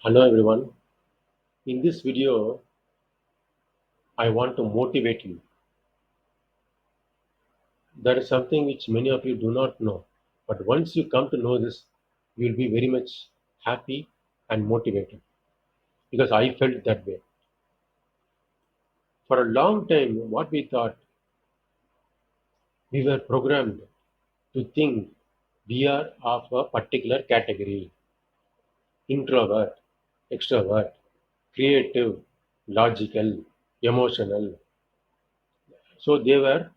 Hello everyone. In this video, I want to motivate you. There is something which many of you do not know, but once you come to know this, you will be very much happy and motivated because I felt that way. For a long time, what we thought, we were programmed to think we are of a particular category: introvert, extrovert, creative, logical, emotional. So they were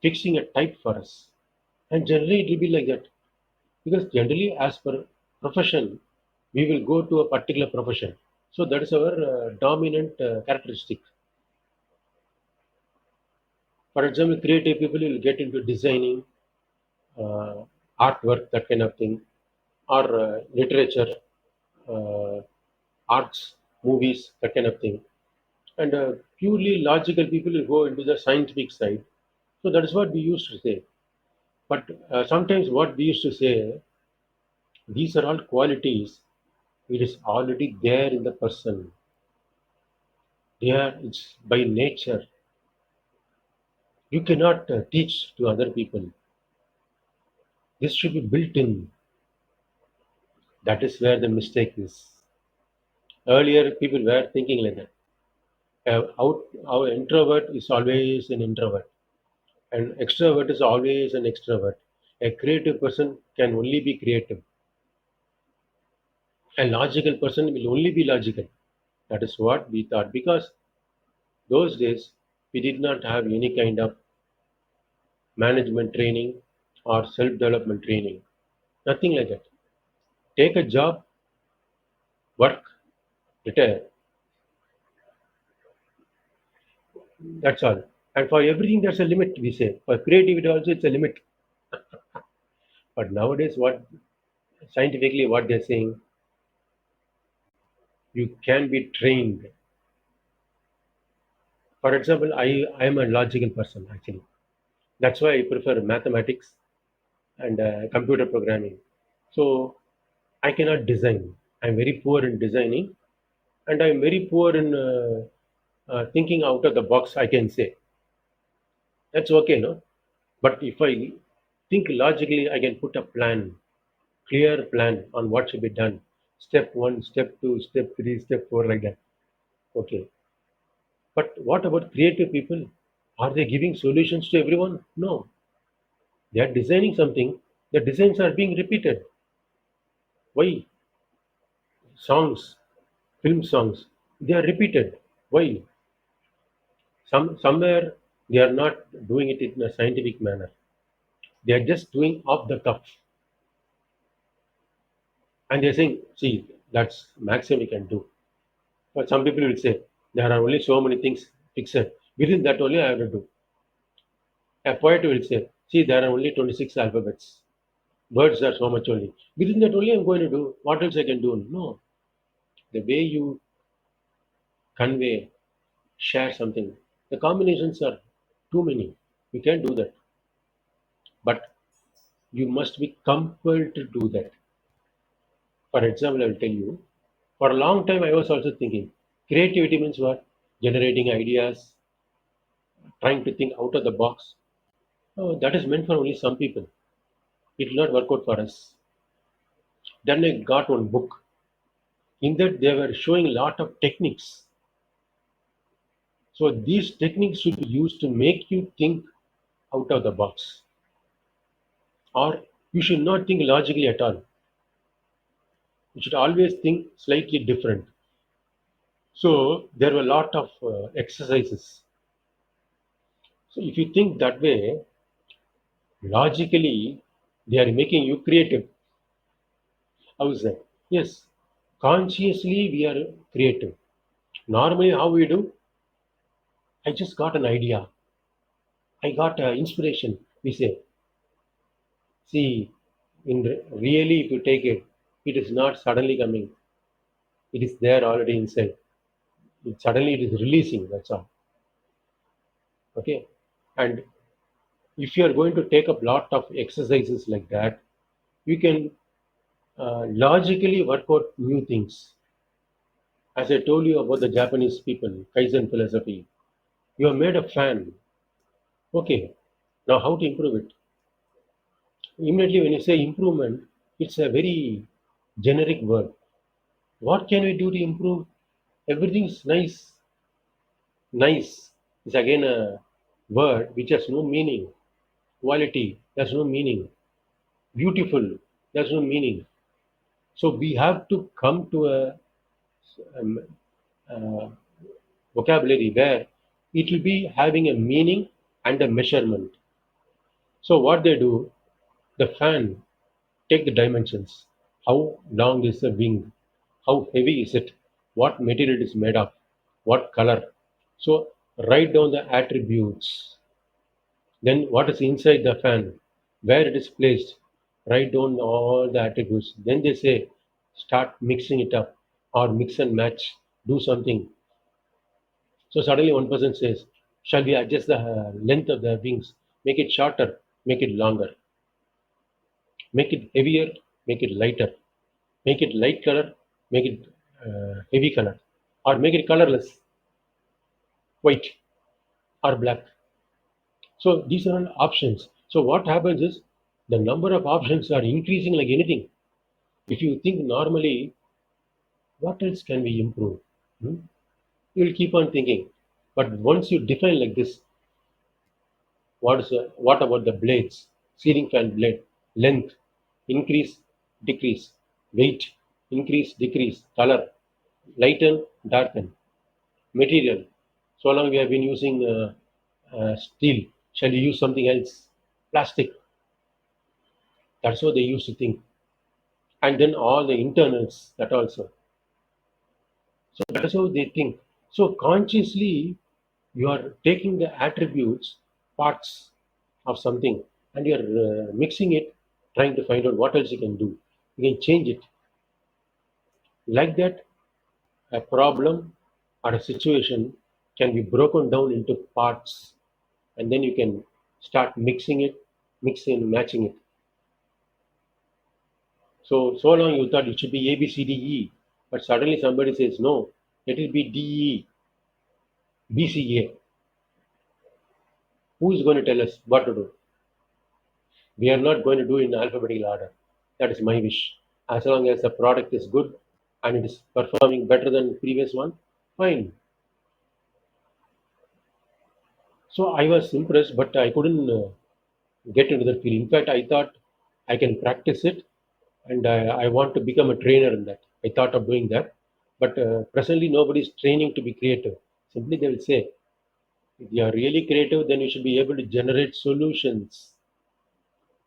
fixing a type for us. And generally, it will be like that because generally, as per profession, we will go to a particular profession. So that is our dominant characteristic. For example, creative people will get into designing, uh, artwork, that kind of thing, or literature, uh, arts, movies, that kind of thing. And purely logical people will go into the scientific side. So that is what we used to say. But sometimes what we used to say, these are all qualities. It is already there in the person. Yeah, it's by nature. You cannot teach to other people. This should be built in. That is where the mistake is. Earlier, people were thinking like that. Our introvert is always an introvert, and extrovert is always an extrovert. A creative person can only be creative. A logical person will only be logical. That is what we thought because those days we did not have any kind of management training or self development training. Nothing like that. Take a job, work, retire. That's all. And for everything, there's a limit, we say. For creativity, also, it's a limit. But nowadays, what scientifically, what they're saying, you can be trained. For example, I am a logical person, actually. That's why I prefer mathematics and computer programming. So I cannot design. I'm very poor in designing, and I'm very poor in thinking out of the box, I can say. That's okay, no? But if I think logically, I can put a plan, clear plan on what should be done. Step one, step two, step three, step four, like that. Okay. But what about creative people? Are they giving solutions to everyone? No. They are designing something. The designs are being repeated. Why? Songs, film songs, they are repeated. Why? Somewhere they are not doing it in a scientific manner. They are just doing off the cuff. And they're saying, see, that's maximum we can do. But some people will say, there are only so many things fixed. Within that only I have to do. A poet will say, see, there are only 26 alphabets. Words are so much only. Within that only I'm going to do. What else I can do? No. The way you convey, share something, the combinations are too many. You can't do that. But you must be compelled to do that. For example, I will tell you, for a long time I was also thinking, creativity means what? Generating ideas, trying to think out of the box. Oh, that is meant for only some people. It will not work out for us. Then I got one book. In that they were showing a lot of techniques. So these techniques should be used to make you think out of the box. Or you should not think logically at all. You should always think slightly different. So there were a lot of exercises. So if you think that way, logically, they are making you creative. How is that? Yes, consciously we are creative. Normally, how we do? I just got an idea. I got inspiration. We say, see, really, if you take it, it is not suddenly coming. It is there already inside. Suddenly, it is releasing. That's all. Okay, and if you are going to take up lot of exercises like that, you can logically work out new things. As I told you about the Japanese people, Kaizen philosophy, you have made a fan. Okay, now how to improve it? Immediately, when you say improvement, it's a very generic word. What can we do to improve? Everything's nice. Nice is again a word which has no meaning. Quality, there's no meaning. Beautiful, there's no meaning. So we have to come to um, uh, vocabulary where it will be having a meaning and a measurement. So what they do, the fan, take the dimensions. How long is the wing? How heavy is it? What material it is made of? What color? So write down the attributes. Then what is inside the fan? Where it is placed? Write down all the attributes. Then they say, start mixing it up or mix and match. Do something. So suddenly one person says, shall we adjust the length of the wings? Make it shorter, make it longer, make it heavier, make it lighter, make it light color, make it heavy color, or make it colorless, white or black. So these are all options. So what happens is the number of options are increasing like anything. If you think normally, what else can we improve? Hmm? You will keep on thinking. But once you define like this, what about the blades? Ceiling fan blade length, increase, decrease, weight, increase, decrease, color, lighten, darken, material. So long we have been using steel. Shall we use something else? Plastic. That's what they used to think. And then all the internals, that also. So that's how they think. So consciously, you are taking the attributes, parts of something, and you are mixing it, trying to find out what else you can do. You can change it. Like that, a problem or a situation can be broken down into parts, and then you can start mixing it, mixing, matching it. So long you thought it should be A, B, C, D, E, but suddenly somebody says no, let it be D, E, B, C, A. Who is going to tell us what to do? We are not going to do in alphabetical order. That is my wish. As long as the product is good and it is performing better than previous one, fine. So I was impressed, but I couldn't get into that field. In fact, I thought I can practice it, and I want to become a trainer in that. I thought of doing that, but presently nobody is training to be creative. Simply they will say, if you are really creative, then you should be able to generate solutions,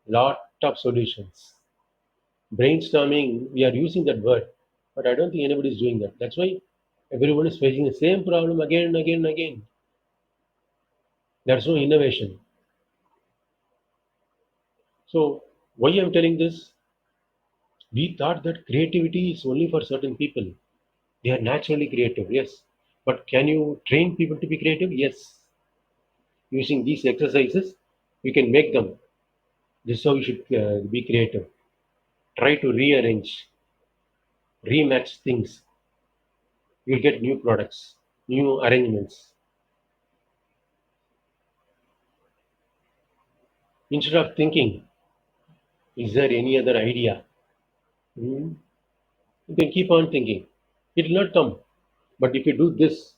lot of solutions. Brainstorming, we are using that word, but I don't think anybody is doing that. That's why everyone is facing the same problem again and again and again. There's no innovation. So why I'm telling this? We thought that creativity is only for certain people. They are naturally creative, yes. But can you train people to be creative? Yes. Using these exercises, you can make them. This is how you should be creative. Try to rearrange, rematch things. You'll get new products, new arrangements. Instead of thinking, is there any other idea? Hmm, you can keep on thinking. It will not come. But if you do this,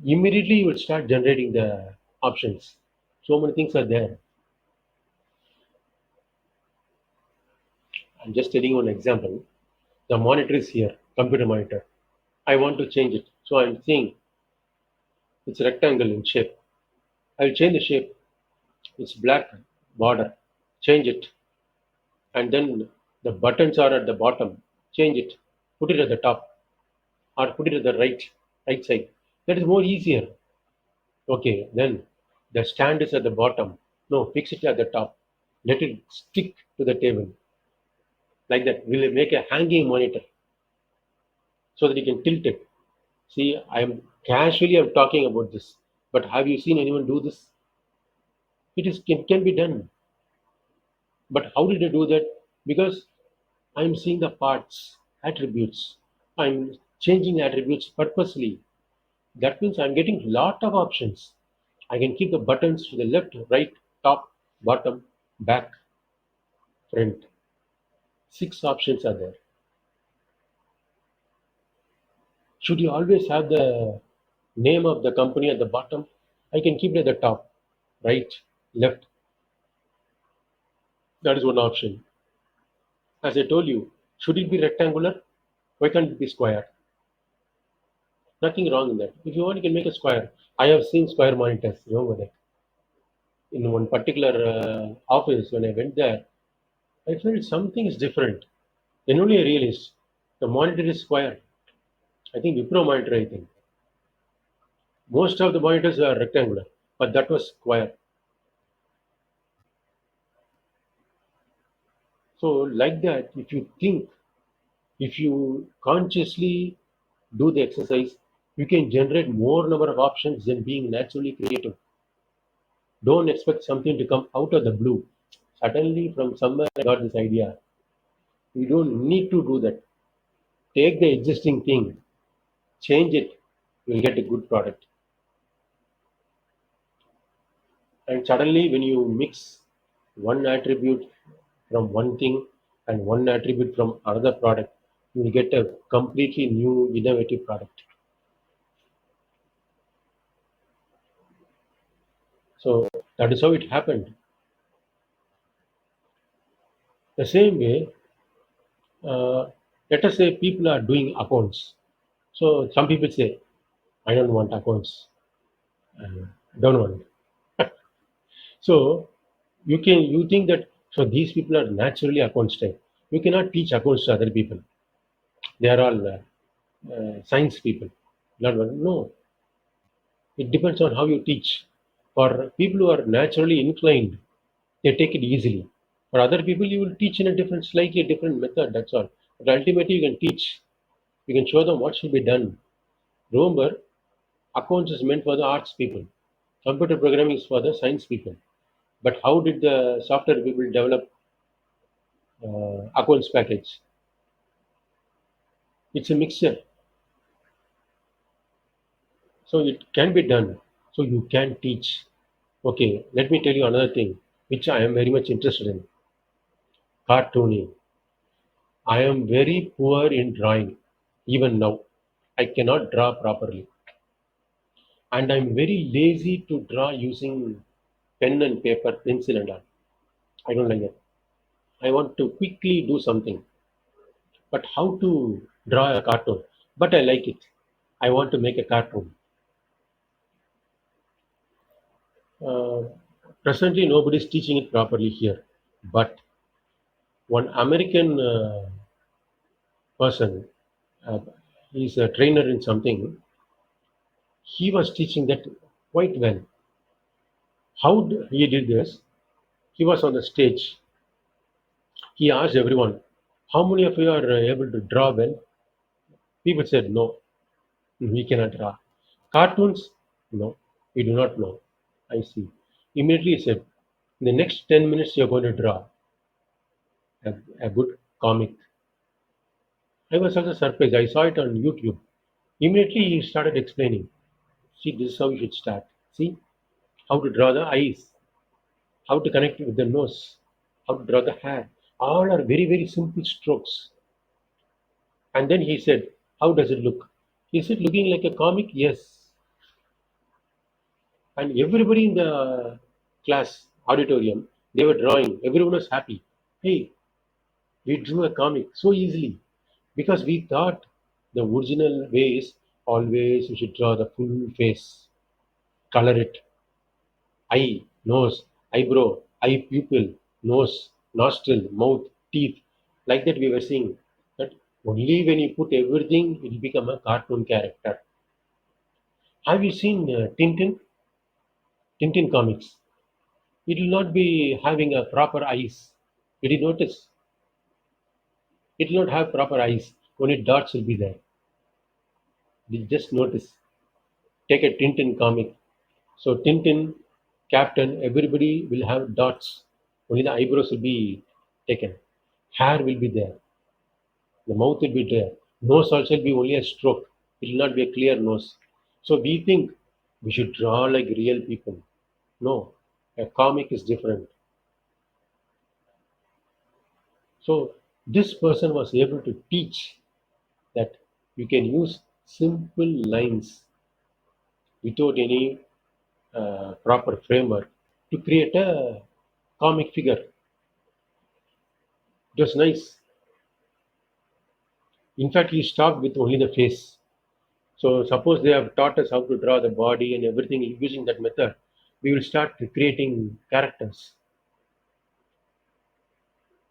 immediately you will start generating the options. So many things are there. I'm just telling you one example. The monitor is here, computer monitor. I want to change it. So I'm saying it's rectangle in shape. I'll change the shape. It's black border. Change it. And then the buttons are at the bottom. Change it. Put it at the top or put it at the right side. That is more easier. Okay, then the stand is at the bottom. No, fix it at the top. Let it stick to the table. Like that. We'll make a hanging monitor so that you can tilt it. See, I'm talking about this. But have you seen anyone do this? It can be done. But how did they do that? Because I'm seeing the parts, attributes. I'm changing attributes purposely. That means I'm getting lot of options. I can keep the buttons to the left, right, top, bottom, back, front. Six options are there. Should you always have the name of the company at the bottom? I can keep it at the top, right, left. That is one option. As I told you, should it be rectangular? Why can't it be square? Nothing wrong in that. If you want, you can make a square. I have seen square monitors. Remember that in one particular office when I went there, I felt something is different. Then only I realized the monitor is square. I think Wipro monitor. I think most of the monitors are rectangular, but that was square. So like that, if you think, if you consciously do the exercise, you can generate more number of options than being naturally creative. Don't expect something to come out of the blue. Suddenly, from somewhere, I got this idea. You don't need to do that. Take the existing thing, change it, you'll get a good product. And suddenly, when you mix one attribute from one thing and one attribute from another product, you will get a completely new, innovative product. So that is how it happened. The same way, uh, let us say people are doing accounts. So some people say, I don't want accounts. Uh, don't want. So you think that so these people are naturally accounts type. You cannot teach accounts to other people. They are all science people. No, it depends on how you teach. For people who are naturally inclined, they take it easily. For other people, you will teach in a different, slightly different method. That's all. But ultimately, you can teach. You can show them what should be done. Remember, accounts is meant for the arts people. Computer programming is for the science people. But how did the software people develop accounts package? It's a mixture, so it can be done. So you can teach. Okay, let me tell you another thing, which I am very much interested in: cartooning. I am very poor in drawing. Even now, I cannot draw properly, and I'm very lazy to draw using pen and paper, pencil and all. I don't like it. I want to quickly do something, but how to draw a cartoon? But I like it. I want to make a cartoon. Uh, Presently, nobody is teaching it properly here. But one American person, uh, he's a trainer in something, he was teaching that quite well. He did this? He was on the stage. He asked everyone, how many of you are able to draw well? People said, no, we cannot draw. Cartoons? No, we do not know. I see. Immediately he said, in the next 10 minutes, you're going to draw a, a good comic. I was also surprised. I saw it on YouTube. Immediately he started explaining. See, this is how you should start. See how to draw the eyes, how to connect it with the nose, how to draw the hair. All are very, very simple strokes. And then he said, how does it look? Is it looking like a comic? Yes. And everybody in the class auditorium, they were drawing. Everyone was happy. Hey, we drew a comic so easily because we thought the original way is always we should draw the full face, color it, eye, nose, eyebrow, eye pupil, nose, nostril, mouth, teeth. Like that we were seeing. But only when you put everything, it will become a cartoon character. Have you seen Tintin? Tintin comics. It will not be having a proper eyes. Did you notice? It will not have proper eyes. Only dots will be there. Did you just notice? Take a Tintin comic. So Tintin, Captain, everybody will have dots. Only the eyebrows will be taken. Hair will be there. The mouth will be there. Nose also will be only a stroke. It will not be a clear nose. So we think we should draw like real people. No, a comic is different. So this person was able to teach that you can use simple lines without any proper framework to create a comic figure. It was nice. In fact, he stopped with only the face. So suppose they have taught us how to draw the body and everything using that method, we will start creating characters.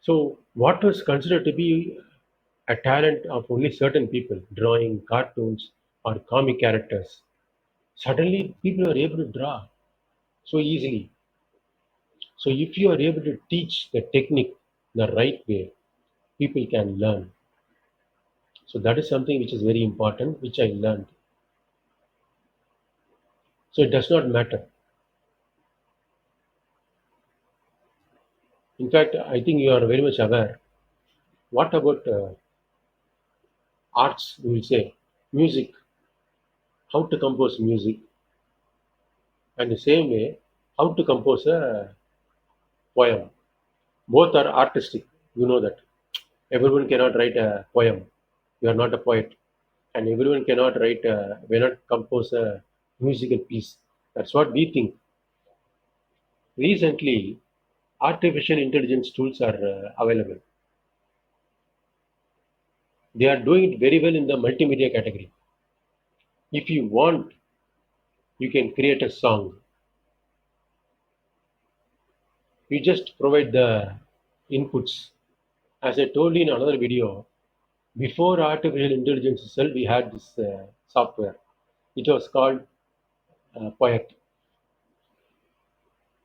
So what was considered to be a talent of only certain people, drawing cartoons or comic characters, suddenly people are able to draw so easily. So if you are able to teach the technique the right way, people can learn. So that is something which is very important, which I learned. So it does not matter. In fact, I think you are very much aware. What about arts? We will say music, how to compose music, and the same way, how to compose a poem. Both are artistic. You know that everyone cannot write a poem. You are not a poet, and everyone cannot write, cannot compose a musical piece. That's what we think. Recently, artificial intelligence tools are available. They are doing it very well in the multimedia category. If you want, you can create a song. You just provide the inputs. As I told you in another video, before artificial intelligence itself, we had this software. It was called Poet.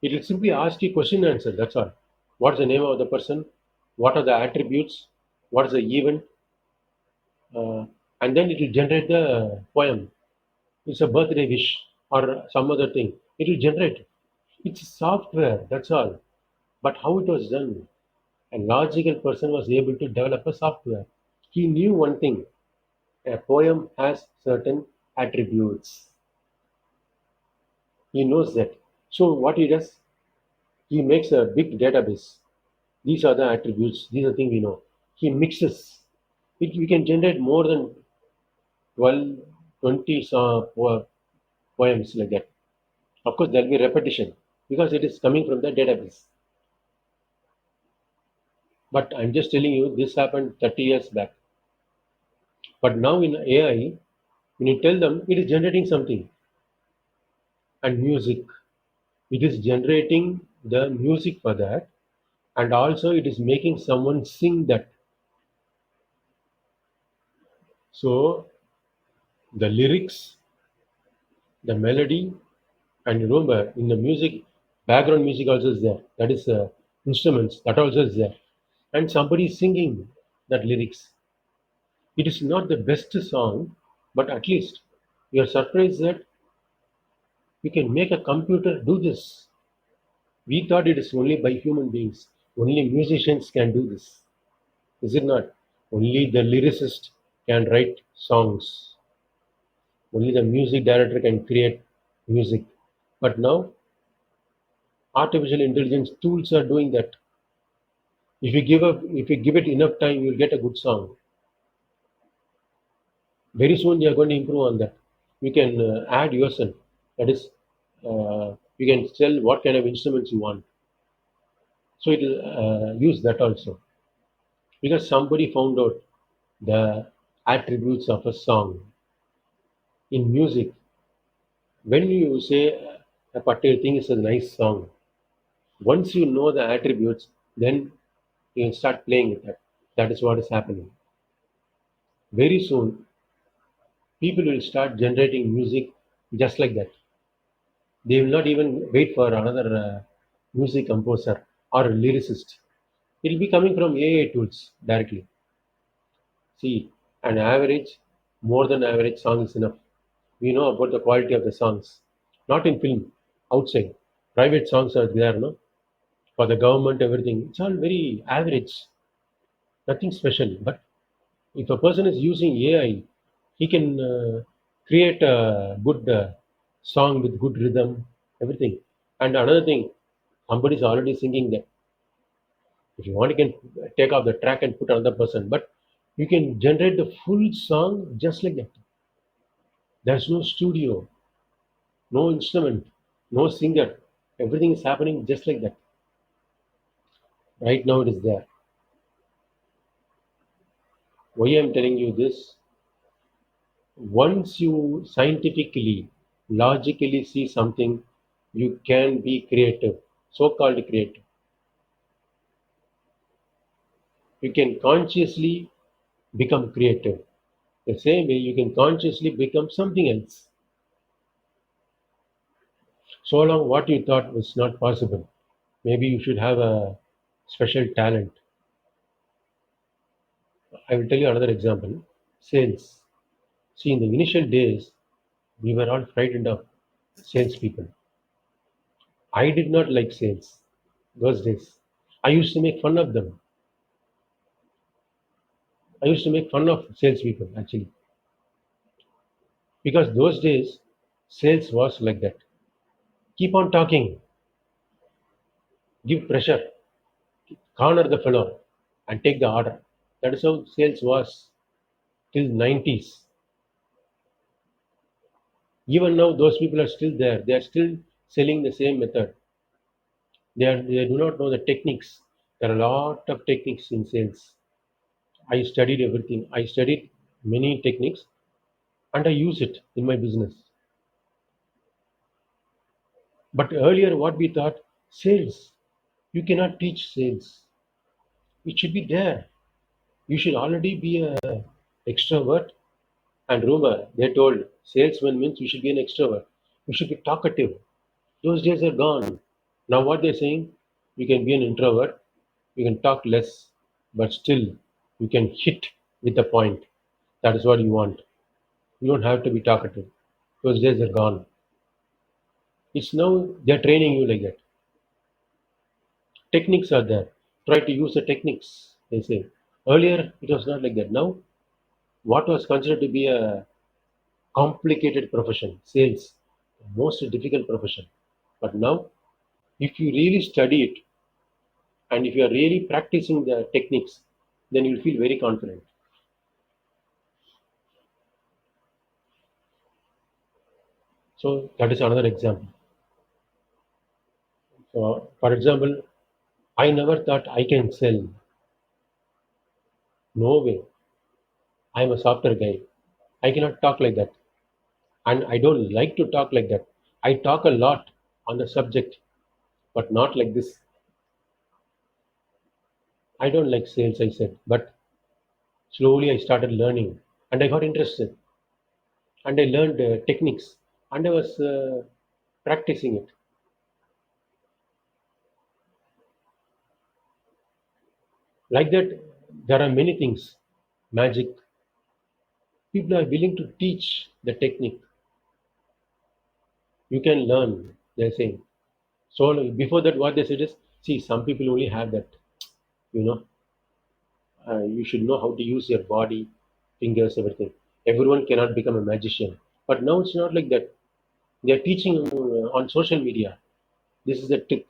It will simply ask you question and answer. That's all. What's the name of the person? What are the attributes? What is the event? Uh, and then it will generate the poem. It's a birthday wish or some other thing. It will generate. It's software. That's all. But how it was done? A logical person was able to develop a software. He knew one thing: a poem has certain attributes. He knows that. So what he does, he makes a big database. These are the attributes. These are the things we know. He mixes. We can generate more than 12, 20 poems like that. Of course, there will be repetition because it is coming from the database. But I'm just telling you, this happened 30 years back. But now in AI, when you tell them it is generating something, and music, it is generating the music for that, and also it is making someone sing that. So the lyrics, the melody, and remember in the music, background music also is there. That is instruments, that also is there. And somebody is singing that lyrics. It is not the best song, but at least you are surprised that you can make a computer do this. We thought it is only by human beings. Only musicians can do this. Is it not? Only the lyricist can write songs. Only the music director can create music. But now, artificial intelligence tools are doing that. If you give it enough time, you'll get a good song. Very soon, they are going to improve on that. You can add yourself. That is, you can tell what kind of instruments you want. So it will use that also because somebody found out the attributes of a song in music. When you say a particular thing is a nice song, once you know the attributes, then you can start playing with that. That is what is happening. Very soon, people will start generating music just like that. They will not even wait for another music composer or a lyricist. It will be coming from AI tools directly. See, an average, more than average song is enough. We know about the quality of the songs, not in film, outside. Private songs are there, no? For the government, everything. It's all very average, nothing special. But If a person is using AI, he can create a good song with good rhythm, everything. And another thing, somebody is already singing that. If you want, you can take off the track and put another person, but you can generate the full song just like that. There's no studio, no instrument, no singer. Everything is happening just like that. Right now, it is there. Why I'm telling you this? Once you scientifically, logically see something, you can be creative, so called creative. You can consciously become creative. The same way you can consciously become something else. So long what you thought was not possible. Maybe you should have a special talent. I will tell you another example. Sales. See, in the initial days, we were all frightened of salespeople. I did not like sales those days. I used to make fun of them. I used to make fun of salespeople actually, because those days sales was like that. Keep on talking, give pressure, corner the fellow, and take the order. That is how sales was till 90s. Even now, those people are still there. They are still selling the same method. They do not know the techniques. There are a lot of techniques in sales. I studied everything. I studied many techniques and I use it in my business. But earlier, what we thought, sales, you cannot teach sales. It should be there. You should already be a extrovert. And remember, they told salesman means you should be an extrovert. You should be talkative. Those days are gone. Now what they're saying, you can be an introvert, you can talk less, but still you can hit with the point. That is what you want. You don't have to be talkative. Those days are gone. It's now they're training you like that. Techniques are there. Try to use the techniques, they say. Earlier it was not like that. Now what was considered to be a complicated profession, sales, most difficult profession. But now, if you really study it and if you are really practicing the techniques, then you'll feel very confident. So that is another example. So, for example, I never thought I can sell. No way. I'm a software guy. I cannot talk like that. And I don't like to talk like that. I talk a lot on the subject, but not like this. I don't like sales, I said. But slowly I started learning and I got interested and I learned techniques and I was practicing it. Like that, there are many things. Magic. People are willing to teach the technique. You can learn, they're saying. So before that, what they said is, see, some people only have that, you know, you should know how to use your body, fingers, everything. Everyone cannot become a magician. But now it's not like that. They are teaching on social media. This is the trick.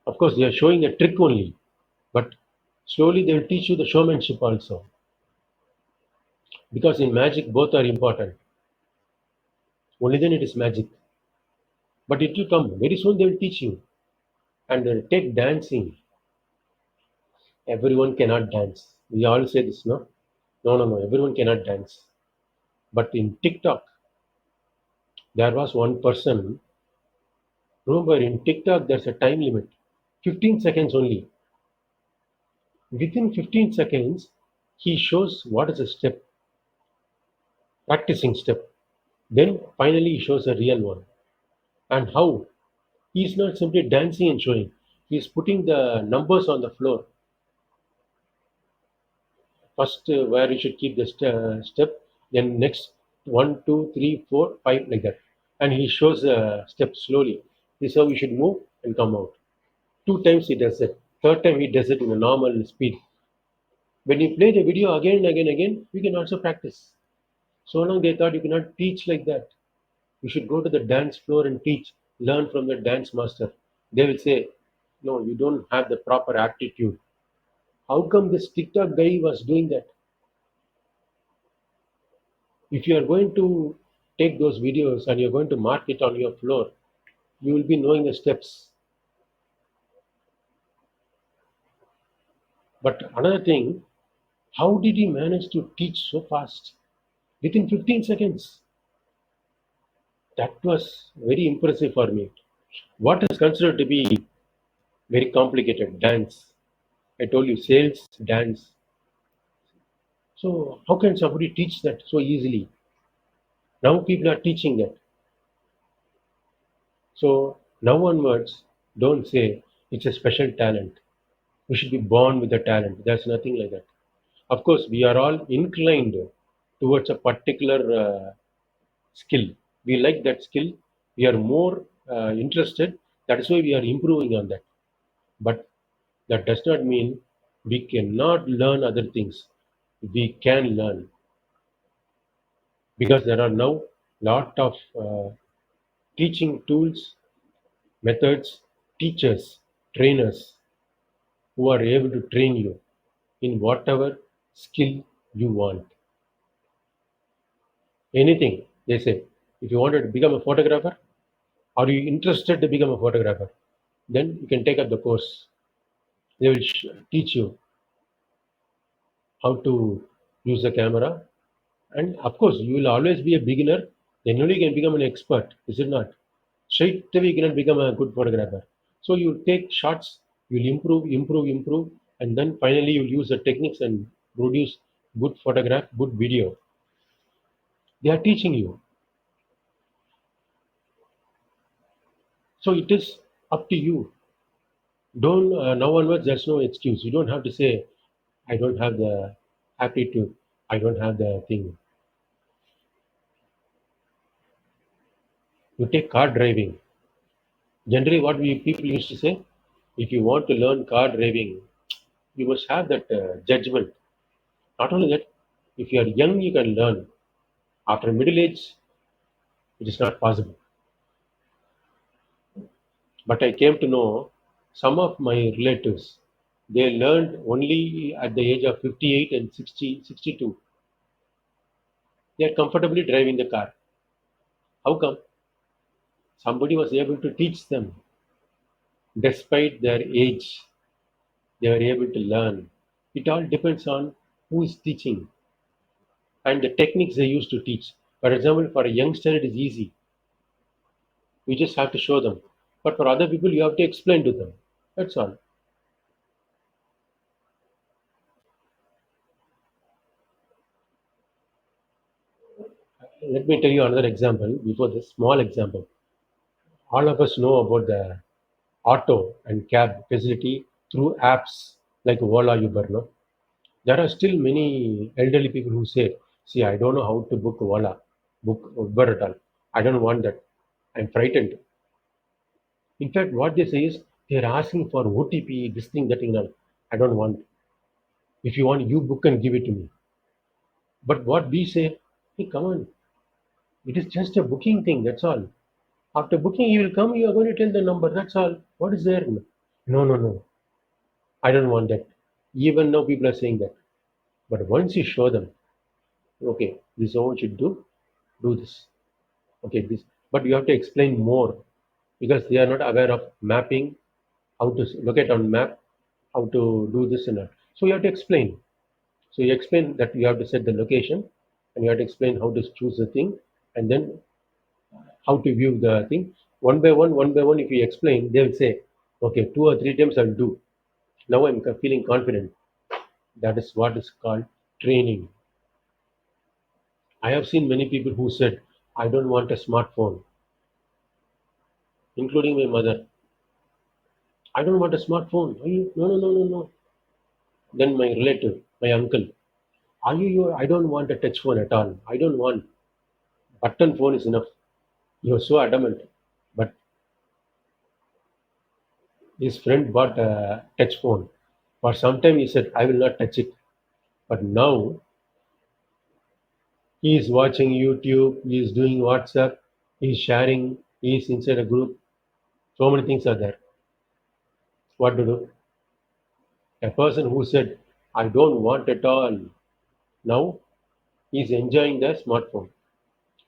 Of course, they are showing a trick only, but slowly they will teach you the showmanship also. Because in magic, both are important. Only then it is magic. But it will come very soon. They will teach you and take dancing. Everyone cannot dance. We all say this, no? No, no, no. Everyone cannot dance. But in TikTok, there was one person. Remember, in TikTok, there's a time limit, 15 seconds only. Within 15 seconds, he shows what is a step, practicing step. Then finally, he shows a real one. And how? He's not simply dancing and showing. He's putting the numbers on the floor. First, where you should keep the step, then next one, two, three, four, five, like that. And he shows the step slowly. This is how you should move and come out. Two times he does it. Third time he does it in a normal speed. When you play the video again and again and again, you can also practice. So long they thought you cannot teach like that. You should go to the dance floor and teach, learn from the dance master. They will say, no, you don't have the proper aptitude. How come this TikTok guy was doing that? If you are going to take those videos and you're going to mark it on your floor, you will be knowing the steps. But another thing, how did he manage to teach so fast? Within 15 seconds. That was very impressive for me. What is considered to be very complicated? Dance. I told you, sales, dance. So, how can somebody teach that so easily? Now people are teaching that. So, now onwards, don't say it's a special talent. We should be born with a talent. There's nothing like that. Of course, we are all inclined towards a particular skill. We like that skill. We are more interested. That is why we are improving on that. But that does not mean we cannot learn other things. We can learn because there are now lot of teaching tools, methods, teachers, trainers who are able to train you in whatever skill you want. Anything they say. If you wanted to become a photographer, are you interested to become a photographer? Then you can take up the course. They will teach you how to use the camera. And of course, you will always be a beginner. Then only you can become an expert, is it not? Straight away, you cannot become a good photographer. So you take shots, you'll improve, improve, improve, and then finally you'll use the techniques and produce good photograph, good video. They are teaching you. So it is up to you. Don't now onwards. There's no excuse. You don't have to say, "I don't have the aptitude. I don't have the thing." You take car driving. Generally, what we people used to say, if you want to learn car driving, you must have that judgment. Not only that, if you are young, you can learn. After middle age, it is not possible. But I came to know some of my relatives, they learned only at the age of 58 and 60, 62. They are comfortably driving the car. How come? Somebody was able to teach them. Despite their age, they were able to learn. It all depends on who is teaching and the techniques they use to teach. For example, for a youngster, it is easy. You just have to show them. But for other people, you have to explain to them. That's all. Let me tell you another example before this small example. All of us know about the auto and cab facility through apps like Ola, Uber. No? There are still many elderly people who say, "See, I don't know how to book Ola, book Uber at all. I don't want that. I'm frightened." In fact, what they say is they're asking for OTP, this thing, that thing. All. I don't want. If you want, you book and give it to me. But what we say, hey, come on, it is just a booking thing. That's all. After booking, you will come. You are going to tell the number. That's all. What is there? No, no, no. I don't want that. Even now, people are saying that. But once you show them, okay, this is all you should do this. Okay, this. But you have to explain more because they are not aware of mapping, how to locate on map, how to do this and that. So you have to explain. So you explain that you have to set the location, and you have to explain how to choose the thing, and then how to view the thing. One by one. If you explain, they will say, okay, two or three times I'll do. Now I'm feeling confident. That is what is called training. I have seen many people who said, I don't want a smartphone, including my mother. I don't want a smartphone. Are you? No, no, no, no, no. Then my relative, my uncle, are you? I don't want a touch phone at all. I don't want button phone is enough. You're so adamant. But his friend bought a touch phone. For some time he said, I will not touch it. But now he is watching YouTube, he is doing WhatsApp, he is sharing, he is inside a group. So many things are there. What to do? A person who said, I don't want at all, now he is enjoying the smartphone.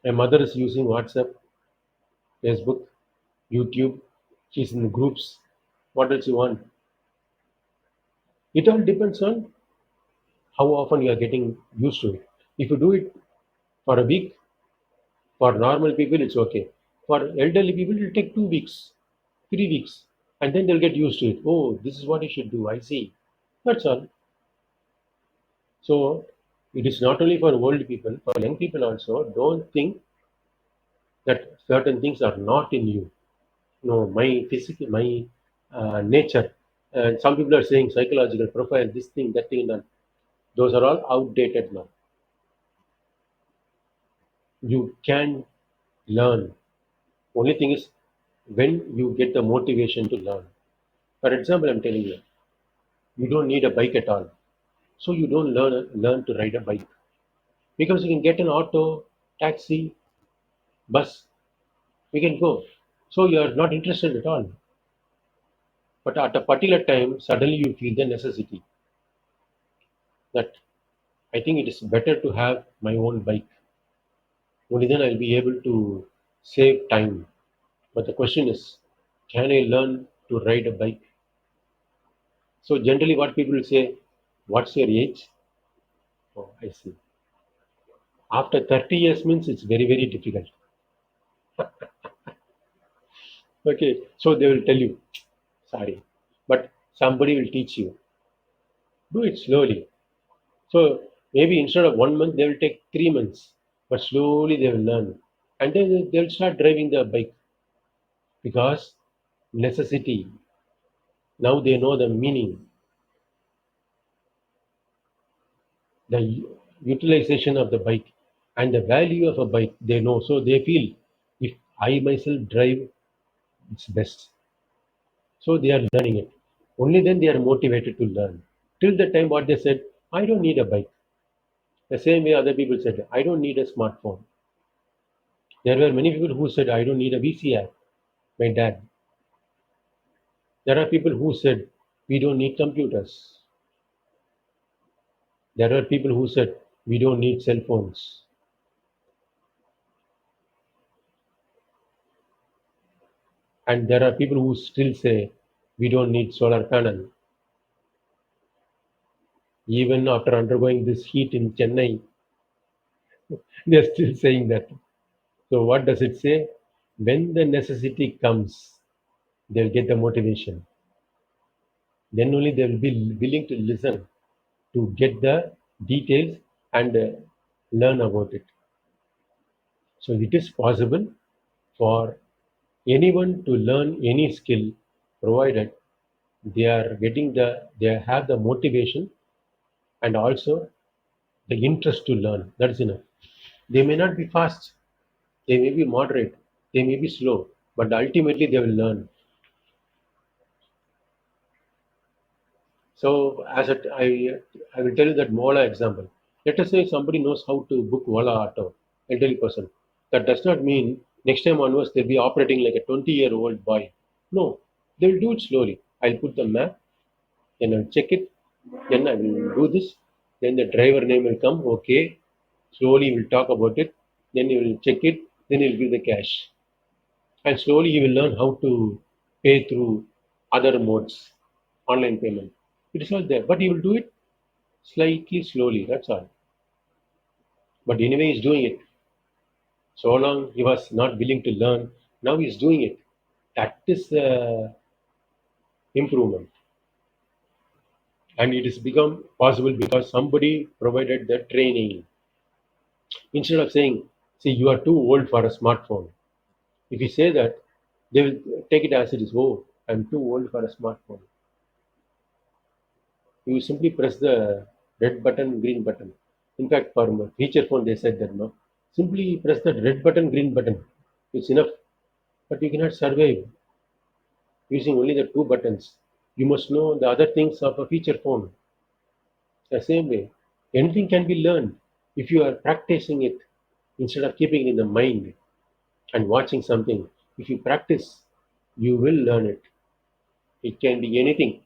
My mother is using WhatsApp, Facebook, YouTube. She's in groups. What else you want? It all depends on how often you are getting used to it. If you do it for a week, for normal people, it's okay. For elderly people, it will take 2 weeks, 3 weeks, and then they'll get used to it. Oh, this is what I should do. I see. That's all. So it is not only for old people, for young people also. Don't think that certain things are not in you. No, my physical, my nature. And some people are saying psychological profile, this thing, that thing, that. Those are all outdated now. You can learn. Only thing is when you get the motivation to learn. For example, I'm telling you, you don't need a bike at all. So you don't learn to ride a bike because you can get an auto, taxi, bus. You can go. So you are not interested at all. But at a particular time, suddenly you feel the necessity that I think it is better to have my own bike. Only then I'll be able to save time. But the question is, can I learn to ride a bike? So generally, what people will say, what's your age? Oh, I see. After 30 years means it's very, very difficult. Okay, so they will tell you, sorry, but somebody will teach you. Do it slowly. So maybe instead of 1 month, they will take 3 months, but slowly they will learn. And then they'll start driving the bike because necessity. Now they know the meaning, the utilization of the bike, and the value of a bike. They know. So they feel if I myself drive, it's best. So they are learning it. Only then they are motivated to learn. Till the time what they said, I don't need a bike. The same way other people said, I don't need a smartphone. There were many people who said, I don't need a VCR. My dad. There are people who said, we don't need computers. There are people who said, we don't need cell phones. And there are people who still say, we don't need solar panel. Even after undergoing this heat in Chennai, they're still saying that. So what does it say? When the necessity comes, they'll get the motivation. Then only they will be willing to listen to get the details and learn about it. So it is possible for anyone to learn any skill provided they have the motivation and also the interest to learn. That's enough. They may not be fast, they may be moderate, they may be slow, but ultimately they will learn. So I will tell you that Ola example. Let us say somebody knows how to book Ola Auto, elderly person. That does not mean next time onwards they'll be operating like a 20-year-old boy. No, they'll do it slowly. I'll put the map, then I'll check it, then I will do this, then the driver name will come, okay. Slowly we'll talk about it, then he will check it, then he'll give the cash. And slowly he will learn how to pay through other modes, online payment. It is not there, but he will do it slightly slowly. That's all. But anyway, he's doing it. So long he was not willing to learn. Now he's doing it. That is improvement, and it has become possible because somebody provided the training. Instead of saying, "See, you are too old for a smartphone," if you say that, they will take it as it is. Oh, I'm too old for a smartphone. You simply press the red button, green button. In fact, for feature phone, they said that no, simply press the red button, green button. It's enough. But you cannot survive using only the two buttons. You must know the other things of a feature phone. The same way. Anything can be learned if you are practicing it instead of keeping it in the mind and watching something. If you practice, you will learn it. It can be anything.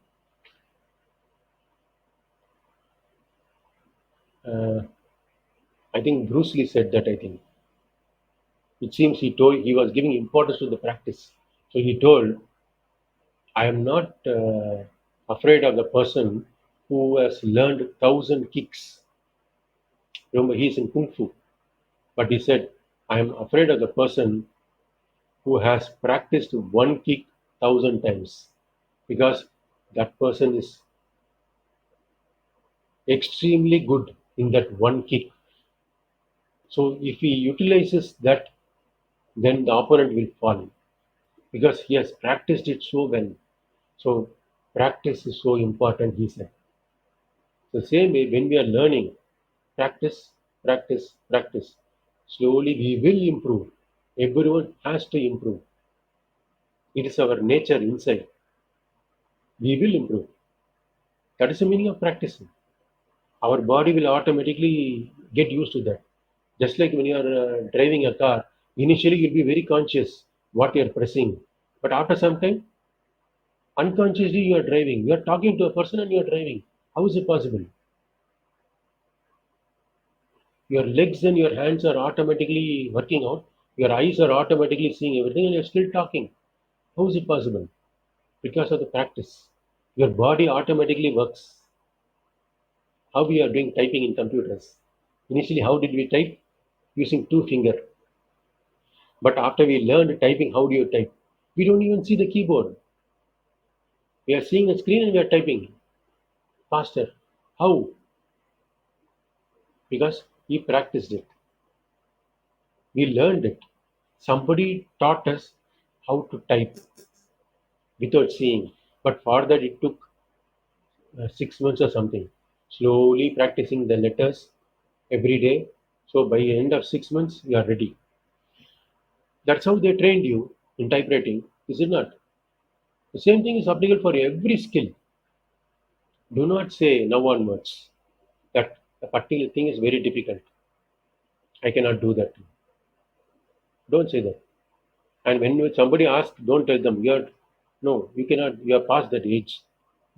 Uh, I think Bruce Lee said that. I think it seems he was giving importance to the practice. So he told, "I am not afraid of the person who has learned thousand kicks." Remember, he's in kung fu, but he said, "I am afraid of the person who has practiced one kick thousand times, because that person is extremely good in that one kick. So if he utilizes that, then the opponent will fall because he has practiced it so well." So practice is so important, he said. The same way when we are learning, practice, practice, practice. Slowly we will improve. Everyone has to improve. It is our nature inside. We will improve. That is the meaning of practicing. Our body will automatically get used to that. Just like when you are driving a car, initially you'll be very conscious what you are pressing. But after some time, unconsciously you are driving. You are talking to a person and you are driving. How is it possible? Your legs and your hands are automatically working out. Your eyes are automatically seeing everything and you're still talking. How is it possible? Because of the practice. Your body automatically works. How we are doing typing in computers. Initially, how did we type? Using two finger. But after we learned typing, how do you type? We don't even see the keyboard. We are seeing a screen and we are typing faster. How? Because we practiced it. We learned it. Somebody taught us how to type without seeing. But for that, it took 6 months or something. Slowly practicing the letters every day. So by the end of 6 months, you are ready. That's how they trained you in typewriting, is it not? The same thing is applicable for every skill. Do not say now onwards that a particular thing is very difficult. I cannot do that. Don't say that. And when somebody asks, don't tell them you're no, you cannot. You are past that age.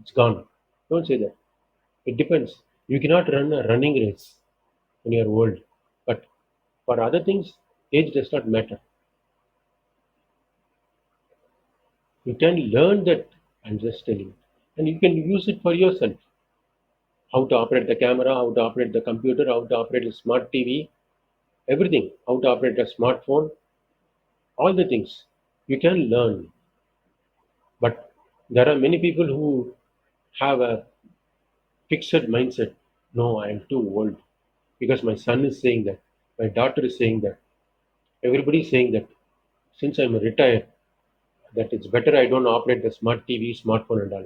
It's gone. Don't say that. It depends. You cannot run a running race when you are old. But for other things, age does not matter. You can learn that. I'm just telling, and you can use it for yourself. How to operate the camera, how to operate the computer, how to operate a smart TV, everything. How to operate a smartphone, all the things you can learn. But there are many people who have a fixed mindset. No, I am too old because my son is saying that, my daughter is saying that, everybody is saying that. Since I'm retired, that it's better I don't operate the smart TV, smartphone, and all.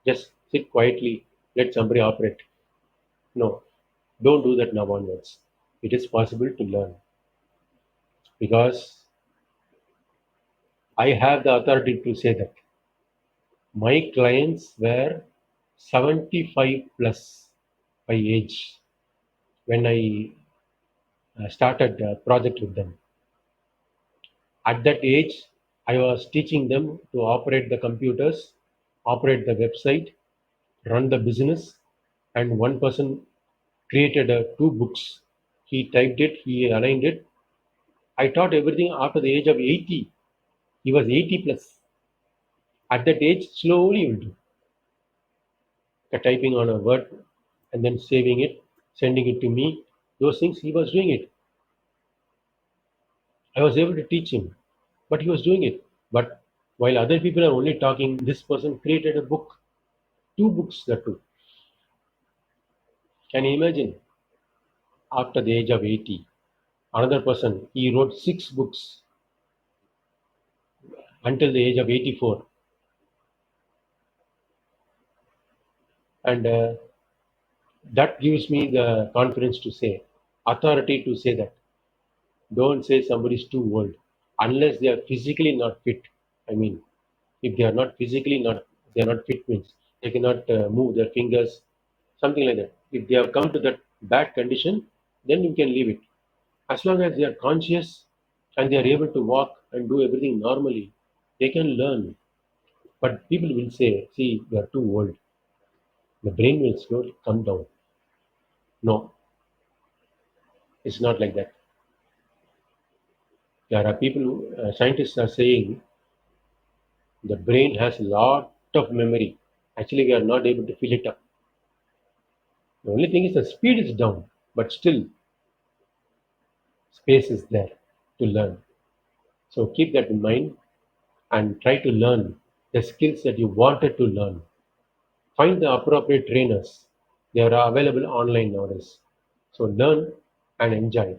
Just sit quietly, let somebody operate. No, don't do that now onwards. It is possible to learn because I have the authority to say that my clients were 75 plus by age when I started a project with them. At that age, I was teaching them to operate the computers, operate the website, run the business, and one person created two books. He typed it, he aligned it. I taught everything after the age of 80. He was 80 plus. At that age, slowly you will do. Typing on a word and then saving it, sending it to me. Those things he was doing it. I was able to teach him, but he was doing it. But while other people are only talking, this person created a book, two books that too. Can you imagine? After the age of 80, another person he wrote six books until the age of 84, and that gives me the confidence to say, authority to say that. Don't say somebody is too old unless they are physically not fit. I mean, if they are not physically not, they are not fit means they cannot move their fingers, something like that. If they have come to that bad condition, then you can leave it. As long as they are conscious and they are able to walk and do everything normally, they can learn. But people will say, see, you are too old. The brain will slowly come down. No, it's not like that. There are people, scientists are saying the brain has a lot of memory. Actually, we are not able to fill it up. The only thing is the speed is down, but still space is there to learn. So keep that in mind and try to learn the skills that you wanted to learn. Find the appropriate trainers. They are available online nowadays. So learn and enjoy.